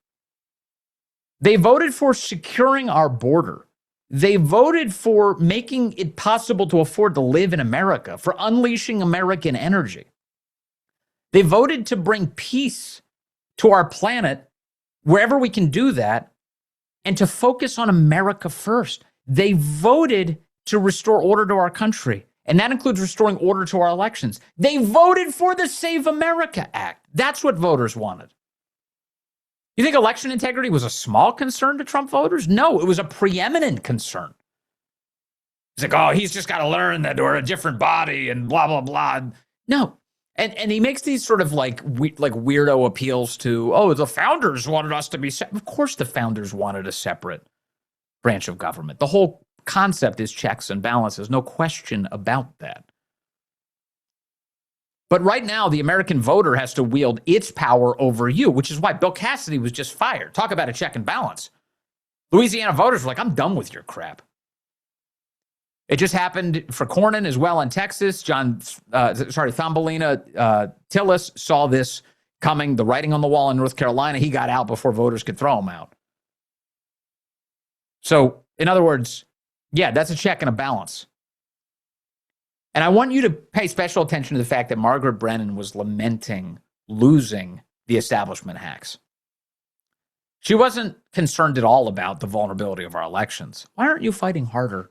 They voted for securing our border. They voted for making it possible to afford to live in America, for unleashing American energy. They voted to bring peace to our planet wherever we can do that, and to focus on America first. They voted to restore order to our country, and that includes restoring order to our elections. They voted for the Save America Act. That's what voters wanted. You think election integrity was a small concern to Trump voters? No, it was a preeminent concern. It's like, oh, he's just got to learn that we're a different body and blah, blah, blah. No. And he makes these sort of like weirdo appeals to, oh, the founders wanted us to be separate. Of course the founders wanted a separate branch of government. The whole concept is checks and balances. No question about that. But right now, the American voter has to wield its power over you, which is why Bill Cassidy was just fired. Talk about a check and balance. Louisiana voters were like, I'm done with your crap. It just happened for Cornyn as well in Texas. Thumbelina Tillis saw this coming, the writing on the wall in North Carolina. He got out before voters could throw him out. So, in other words, yeah, that's a check and a balance. And I want you to pay special attention to the fact that Margaret Brennan was lamenting losing the establishment hacks. She wasn't concerned at all about the vulnerability of our elections. Why aren't you fighting harder?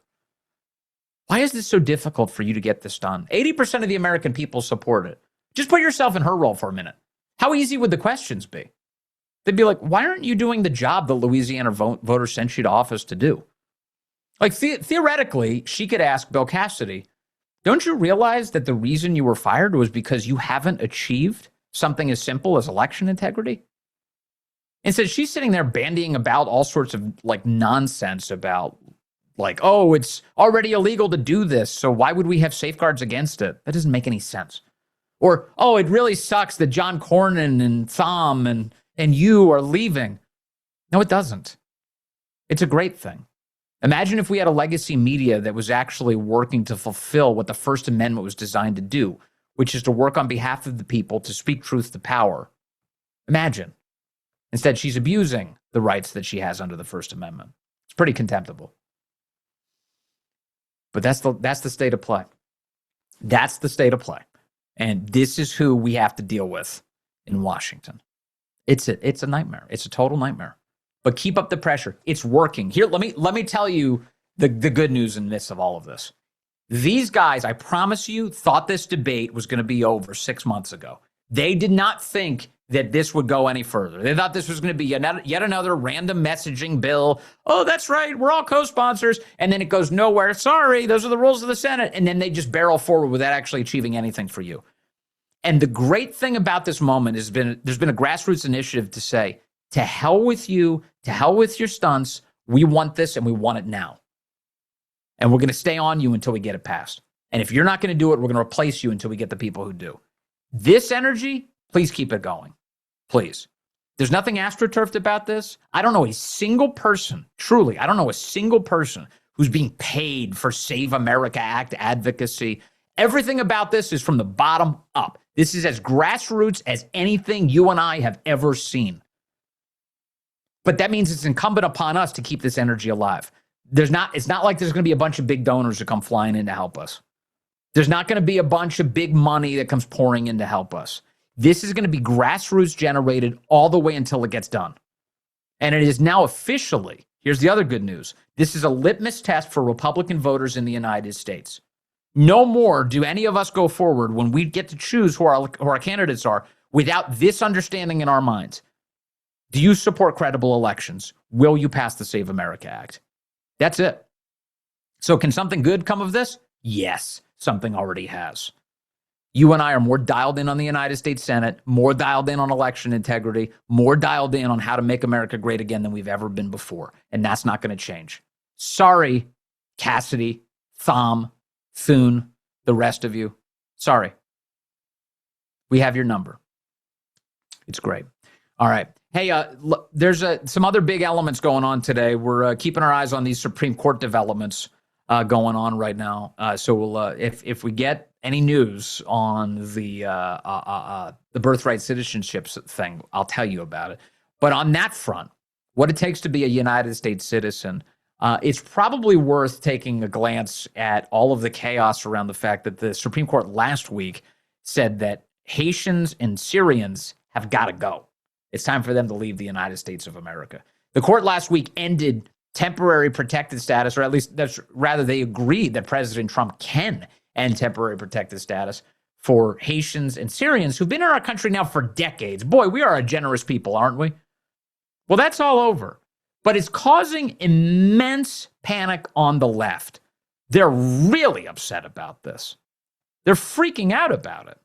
Why is this so difficult for you to get this done? 80% of the American people support it. Just put yourself in her role for a minute. How easy would the questions be? They'd be like, why aren't you doing the job the Louisiana voters sent you to office to do? Like, theoretically, she could ask Bill Cassidy, don't you realize that the reason you were fired was because you haven't achieved something as simple as election integrity? Instead, she's sitting there bandying about all sorts of like nonsense about like, oh, it's already illegal to do this, so why would we have safeguards against it? That doesn't make any sense. Or, oh, it really sucks that John Cornyn and Thom and you are leaving. No, it doesn't. It's a great thing. Imagine if we had a legacy media that was actually working to fulfill what the First Amendment was designed to do, which is to work on behalf of the people, to speak truth to power. Imagine. Instead, she's abusing the rights that she has under the First Amendment. It's pretty contemptible. But that's the state of play. That's the state of play. And this is who we have to deal with in Washington. It's a nightmare. It's a total nightmare. But keep up the pressure. It's working. Here, let me tell you the good news in this of all of this. These guys, I promise you, thought this debate was going to be over 6 months ago. They did not think that this would go any further. They thought this was going to be yet another random messaging bill. Oh, that's right. We're all co-sponsors. And then it goes nowhere. Sorry, those are the rules of the Senate. And then they just barrel forward without actually achieving anything for you. And the great thing about this moment has been there's been a grassroots initiative to say, to hell with you, to hell with your stunts. We want this and we want it now. And we're going to stay on you until we get it passed. And if you're not going to do it, we're going to replace you until we get the people who do. This energy, please keep it going. Please. There's nothing astroturfed about this. I don't know a single person, truly, I don't know a single person who's being paid for Save America Act advocacy. Everything about this is from the bottom up. This is as grassroots as anything you and I have ever seen. But that means it's incumbent upon us to keep this energy alive. It's not like there's going to be a bunch of big donors that come flying in to help us. There's not going to be a bunch of big money that comes pouring in to help us. This is going to be grassroots generated all the way until it gets done. And it is now officially, here's the other good news, this is a litmus test for Republican voters in the United States. No more do any of us go forward when we get to choose who our candidates are without this understanding in our minds. Do you support credible elections? Will you pass the Save America Act? That's it. So can something good come of this? Yes, something already has. You and I are more dialed in on the United States Senate, more dialed in on election integrity, more dialed in on how to make America great again than we've ever been before. And that's not going to change. Sorry, Cassidy, Thom, Thune, the rest of you. Sorry. We have your number. It's great. All right. Hey, look, there's some other big elements going on today. We're keeping our eyes on these Supreme Court developments going on right now. So we'll, if we get any news on the birthright citizenship thing, I'll tell you about it. But on that front, what it takes to be a United States citizen, it's probably worth taking a glance at all of the chaos around the fact that the Supreme Court last week said that Haitians and Syrians have got to go. It's time for them to leave the United States of America. The court last week ended temporary protected status, or at least they agreed that President Trump can end temporary protected status for Haitians and Syrians who've been in our country now for decades. Boy, we are a generous people, aren't we? Well, that's all over. But it's causing immense panic on the left. They're really upset about this. They're freaking out about it.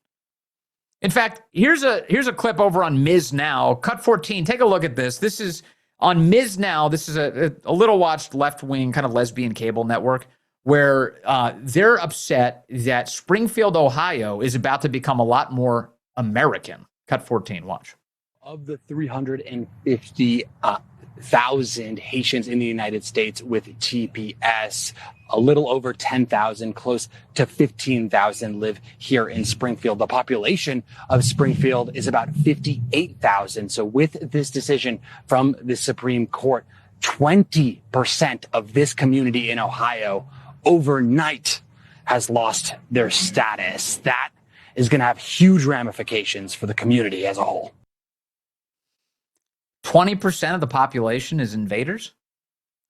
In fact, here's a clip over on Ms. Now, Cut 14. Take a look at this. This is on Ms. Now. This is a little watched left-wing kind of lesbian cable network where they're upset that Springfield, Ohio is about to become a lot more American. Cut 14, watch. Of the 350,000 Haitians in the United States with TPS, a little over 10,000, close to 15,000 live here in Springfield. The population of Springfield is about 58,000. So with this decision from the Supreme Court, 20% of this community in Ohio overnight has lost their status. That is going to have huge ramifications for the community as a whole. 20% of the population is invaders?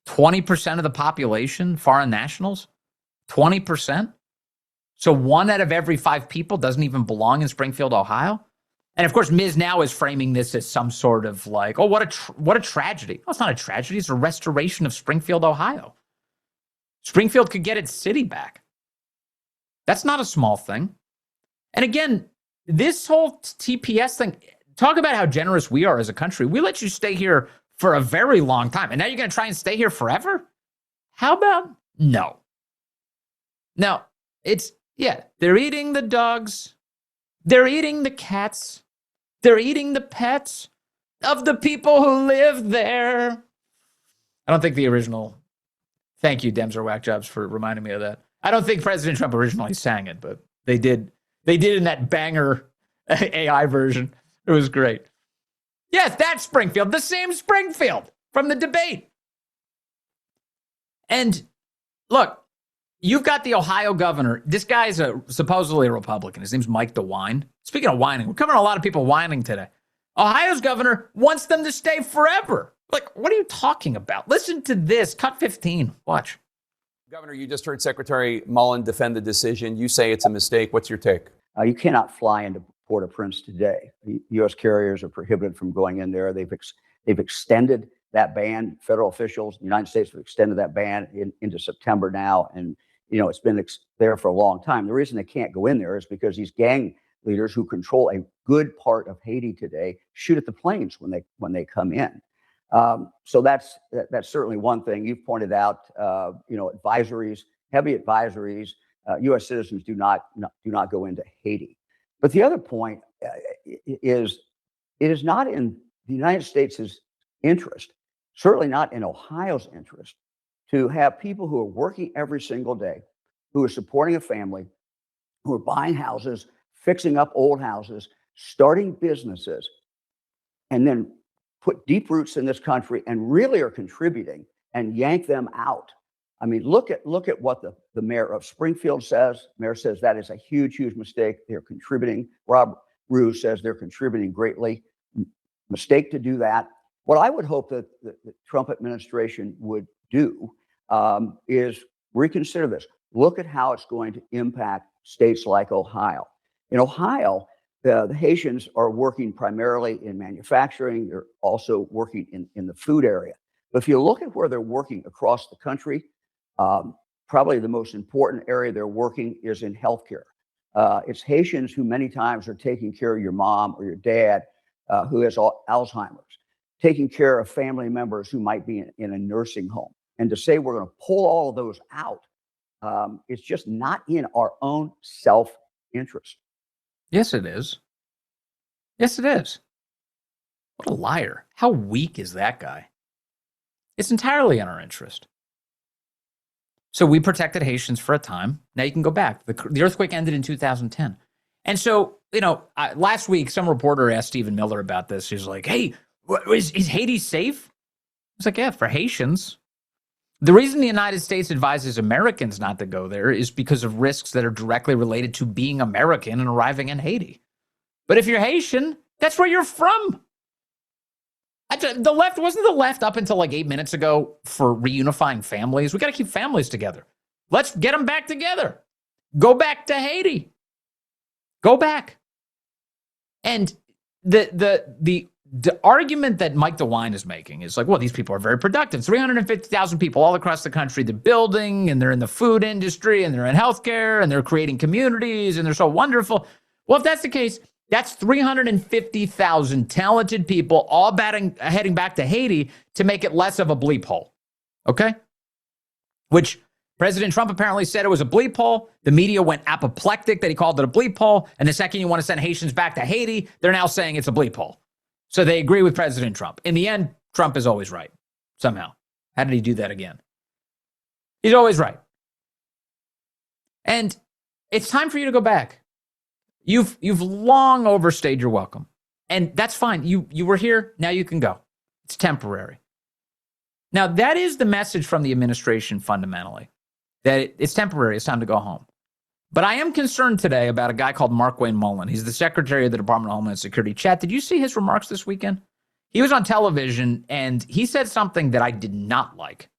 20% of the population, foreign nationals? 20%? So 1 out of every 5 people doesn't even belong in Springfield, Ohio? And of course, Ms. Now is framing this as some sort of like, oh, what a tragedy. No, it's not a tragedy. It's a restoration of Springfield, Ohio. Springfield could get its city back. That's not a small thing. And again, this whole TPS thing, talk about how generous we are as a country. We let you stay here for a very long time. And now you're going to try and stay here forever? How about no? No, they're eating the dogs. They're eating the cats. They're eating the pets of the people who live there. I don't think the original, thank you, Dems are whack jobs for reminding me of that. I don't think President Trump originally sang it, but they did. They did in that banger AI version. It was great. Yes, that's Springfield, the same Springfield from the debate. And look, you've got the Ohio governor. This guy is supposedly a Republican. His name's Mike DeWine. Speaking of whining, we're covering a lot of people whining today. Ohio's governor wants them to stay forever. Like, what are you talking about? Listen to this. Cut 15. Watch. Governor, you just heard Secretary Mullen defend the decision. You say it's a mistake. What's your take? You cannot fly into Port-au-Prince today. U.S. carriers are prohibited from going in there. They've extended that ban. Federal officials in the United States have extended that ban into September now. And, it's been there for a long time. The reason they can't go in there is because these gang leaders who control a good part of Haiti today shoot at the planes when they come in. So that's certainly one thing. You've pointed out, advisories, heavy advisories. U.S. citizens do not go into Haiti. But the other point is, it is not in the United States' interest, certainly not in Ohio's interest, to have people who are working every single day, who are supporting a family, who are buying houses, fixing up old houses, starting businesses, and then put deep roots in this country and really are contributing, and yank them out. I mean, look at what the mayor of Springfield says. Mayor says that is a huge, huge mistake. They're contributing. Rob Rue says they're contributing greatly. Mistake to do that. What I would hope that the Trump administration would do is reconsider this. Look at how it's going to impact states like Ohio. In Ohio, the Haitians are working primarily in manufacturing. They're also working in the food area. But if you look at where they're working across the country, probably the most important area they're working is in healthcare. It's Haitians who many times are taking care of your mom or your dad who has Alzheimer's, taking care of family members who might be in a nursing home. And to say we're going to pull all of those out, it's just not in our own self-interest. Yes, it is. Yes, it is. What a liar. How weak is that guy? It's entirely in our interest. So we protected Haitians for a time. Now you can go back. The earthquake ended in 2010. And so, last week, some reporter asked Stephen Miller about this. He was like, hey, is Haiti safe? I was like, yeah, for Haitians. The reason the United States advises Americans not to go there is because of risks that are directly related to being American and arriving in Haiti. But if you're Haitian, that's where you're from. Wasn't the left up until like 8 minutes ago for reunifying families? We got to keep families together. Let's get them back together. Go back to Haiti. Go back. And the argument that Mike DeWine is making is like, well, these people are very productive. 350,000 people all across the country, they're building, and they're in the food industry, and they're in healthcare, and they're creating communities, and they're so wonderful. Well, if that's the case, that's 350,000 talented people all heading back to Haiti to make it less of a bleep hole. Okay? Which President Trump apparently said it was a bleep hole. The media went apoplectic that he called it a bleep hole. And the second you want to send Haitians back to Haiti, they're now saying it's a bleep hole. So they agree with President Trump. In the end, Trump is always right, somehow. How did he do that again? He's always right. And it's time for you to go back. You've long overstayed your welcome. And that's fine. You were here, now you can go. It's temporary. Now, that is the message from the administration fundamentally, that it's temporary, it's time to go home. But I am concerned today about a guy called Mark Wayne Mullen. He's the Secretary of the Department of Homeland Security. Chat, did you see his remarks this weekend? He was on television, and he said something that I did not like.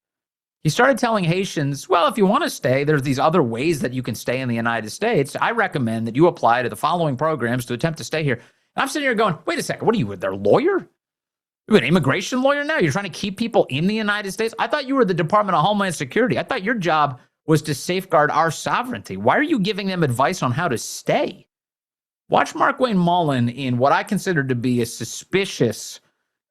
He started telling Haitians, well, if you want to stay, there's these other ways that you can stay in the United States. I recommend that you apply to the following programs to attempt to stay here. And I'm sitting here going, wait a second, what are you, their lawyer? You're an immigration lawyer now? You're trying to keep people in the United States? I thought you were the Department of Homeland Security. I thought your job was to safeguard our sovereignty. Why are you giving them advice on how to stay? Watch Mark Wayne Mullen in what I consider to be a suspicious,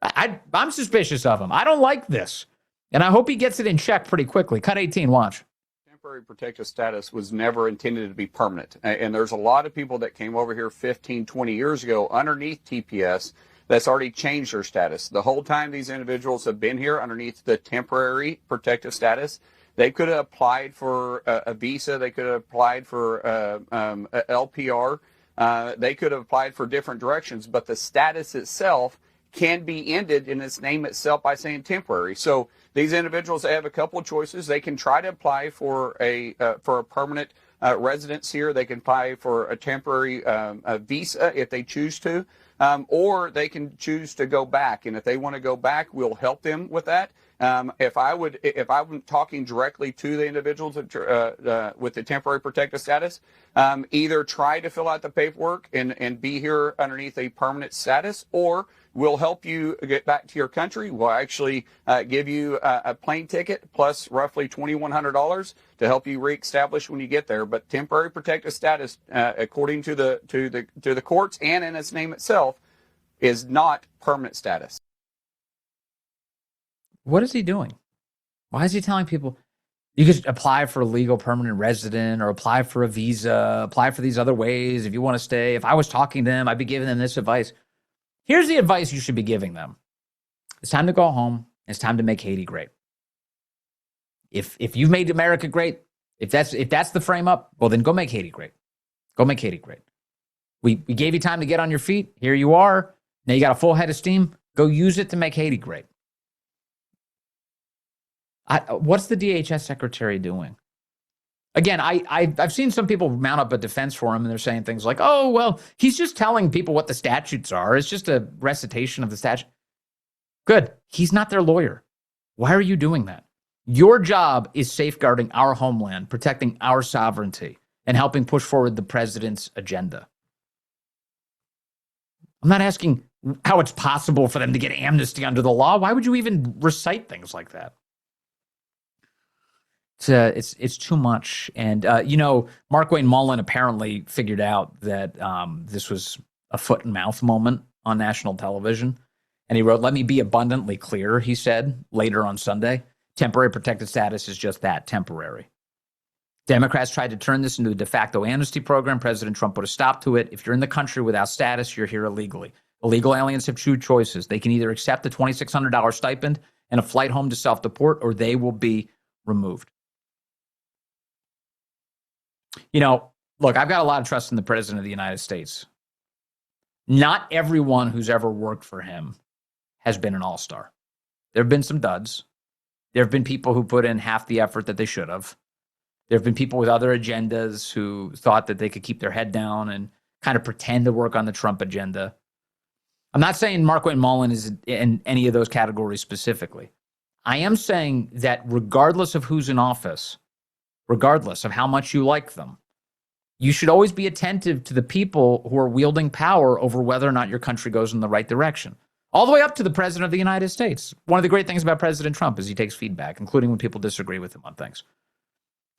I'm suspicious of him. I don't like this. And I hope he gets it in check pretty quickly. Cut 18, watch. Temporary protective status was never intended to be permanent. And there's a lot of people that came over here 15, 20 years ago underneath TPS that's already changed their status. The whole time these individuals have been here underneath the temporary protective status, they could have applied for a visa. They could have applied for a LPR. They could have applied for different directions. But the status itself can be ended in its name itself by saying temporary. So these individuals have a couple of choices. They can try to apply for a permanent residence here. They can apply for a temporary visa if they choose to, or they can choose to go back. And if they want to go back, we'll help them with that. If I'm talking directly to the individuals with the temporary protective status, either try to fill out the paperwork and be here underneath a permanent status, or we'll help you get back to your country. We'll actually give you a plane ticket plus roughly $2,100 to help you reestablish when you get there. But temporary protected status, according to the courts and in its name itself, is not permanent status. What is he doing? Why is he telling people you could apply for a legal permanent resident or apply for a visa, apply for these other ways if you want to stay? If I was talking to them, I'd be giving them this advice. Here's the advice you should be giving them. It's time to go home. It's time to make Haiti great. If you've made America great, if that's the frame up, well, then go make Haiti great. Go make Haiti great. We gave you time to get on your feet. Here you are. Now you got a full head of steam. Go use it to make Haiti great. What's the DHS secretary doing? Again, I've seen some people mount up a defense for him, and they're saying things like, oh, well, he's just telling people what the statutes are. It's just a recitation of the statute. Good. He's not their lawyer. Why are you doing that? Your job is safeguarding our homeland, protecting our sovereignty, and helping push forward the president's agenda. I'm not asking how it's possible for them to get amnesty under the law. Why would you even recite things like that? It's too much. And, Mark Wayne Mullen apparently figured out that this was a foot and mouth moment on national television. And he wrote, "Let me be abundantly clear," he said later on Sunday. "Temporary protected status is just that, temporary. Democrats tried to turn this into a de facto amnesty program. President Trump put a stop to it. If you're in the country without status, you're here illegally. Illegal aliens have two choices. They can either accept the $2,600 stipend and a flight home to self-deport, or they will be removed." Look, I've got a lot of trust in the president of the United States. Not everyone who's ever worked for him has been an all-star. There have been some duds. There have been people who put in half the effort that they should have. There have been people with other agendas who thought that they could keep their head down and kind of pretend to work on the Trump agenda. I'm not saying Mark Wayne Mullen is in any of those categories specifically. I am saying that regardless of who's in office, regardless of how much you like them, you should always be attentive to the people who are wielding power over whether or not your country goes in the right direction. All the way up to the president of the United States. One of the great things about President Trump is he takes feedback, including when people disagree with him on things.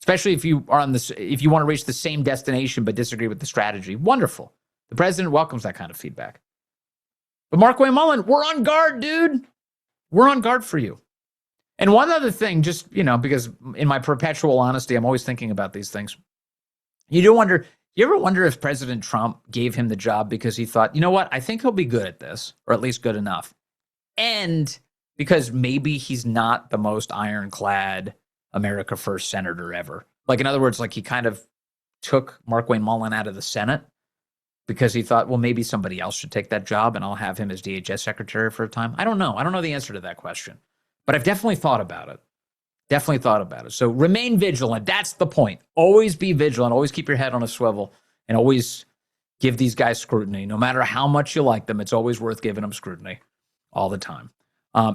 Especially if you want to reach the same destination but disagree with the strategy. Wonderful. The president welcomes that kind of feedback. But Mark Wayne Mullen, we're on guard, dude. We're on guard for you. And one other thing, just, because in my perpetual honesty, I'm always thinking about these things. You ever wonder if President Trump gave him the job because he thought, you know what, I think he'll be good at this, or at least good enough. And because maybe he's not the most ironclad America First senator ever. Like, in other words, like he kind of took Mark Wayne Mullen out of the Senate because he thought, well, maybe somebody else should take that job and I'll have him as DHS secretary for a time. I don't know. I don't know the answer to that question. But I've definitely thought about it. So remain vigilant. That's the point. Always be vigilant. Always keep your head on a swivel and always give these guys scrutiny. No matter how much you like them, it's always worth giving them scrutiny all the time.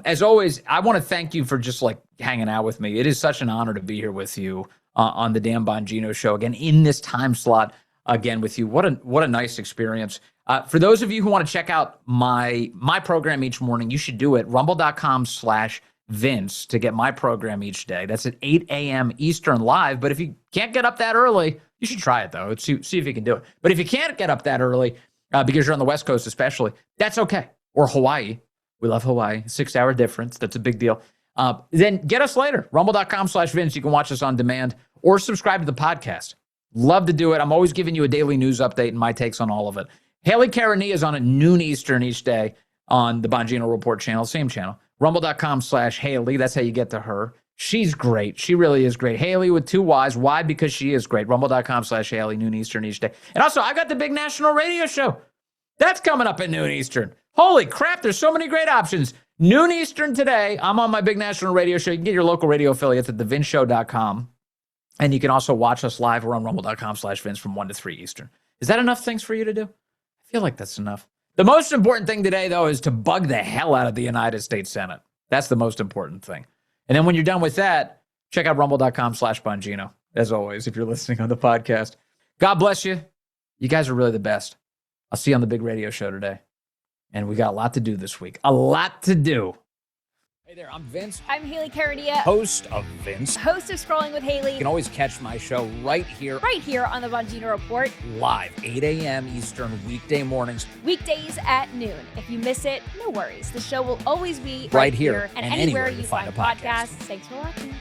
As always, I want to thank you for just hanging out with me. It is such an honor to be here with you on the Dan Bongino Show again in this time slot again with you. What a nice experience. For those of you who want to check out my program each morning, you should do it. Rumble.com/Vince to get my program each day. That's at 8 a.m. Eastern live. But if you can't get up that early, you should try it, though. See if you can do it. But if you can't get up that early, because you're on the West Coast especially, that's okay. Or Hawaii. We love Hawaii. 6-hour difference. That's a big deal. Then get us later. Rumble.com/Vince. You can watch us on demand or subscribe to the podcast. Love to do it. I'm always giving you a daily news update and my takes on all of it. Haley Karania is on at noon Eastern each day on the Bongino Report channel, same channel. Rumble.com/Haley. That's how you get to her. She's great. She really is great. Haley with 2 Y's. Why? Because she is great. Rumble.com/Haley, noon Eastern each day. And also, I got the big national radio show. That's coming up at noon Eastern. Holy crap, there's so many great options. Noon Eastern today, I'm on my big national radio show. You can get your local radio affiliates at thevinceshow.com. And you can also watch us live. We're on rumble.com/Vince from 1 to 3 Eastern. Is that enough things for you to do? I feel like that's enough. The most important thing today, though, is to bug the hell out of the United States Senate. That's the most important thing. And then when you're done with that, check out rumble.com/Bongino, as always, if you're listening on the podcast. God bless you. You guys are really the best. I'll see you on the big radio show today. And we got a lot to do this week. A lot to do. Hey there, I'm Vince. I'm Haley Caradia, Host of Vince. host of Scrolling with Haley. You can always catch my show right here On the Bongino Report. live, 8 a.m. Eastern, weekday mornings. Weekdays at noon. If you miss it, no worries. The show will always be Right here and and anywhere anywhere you you find find a podcast. podcasts. Thanks for watching.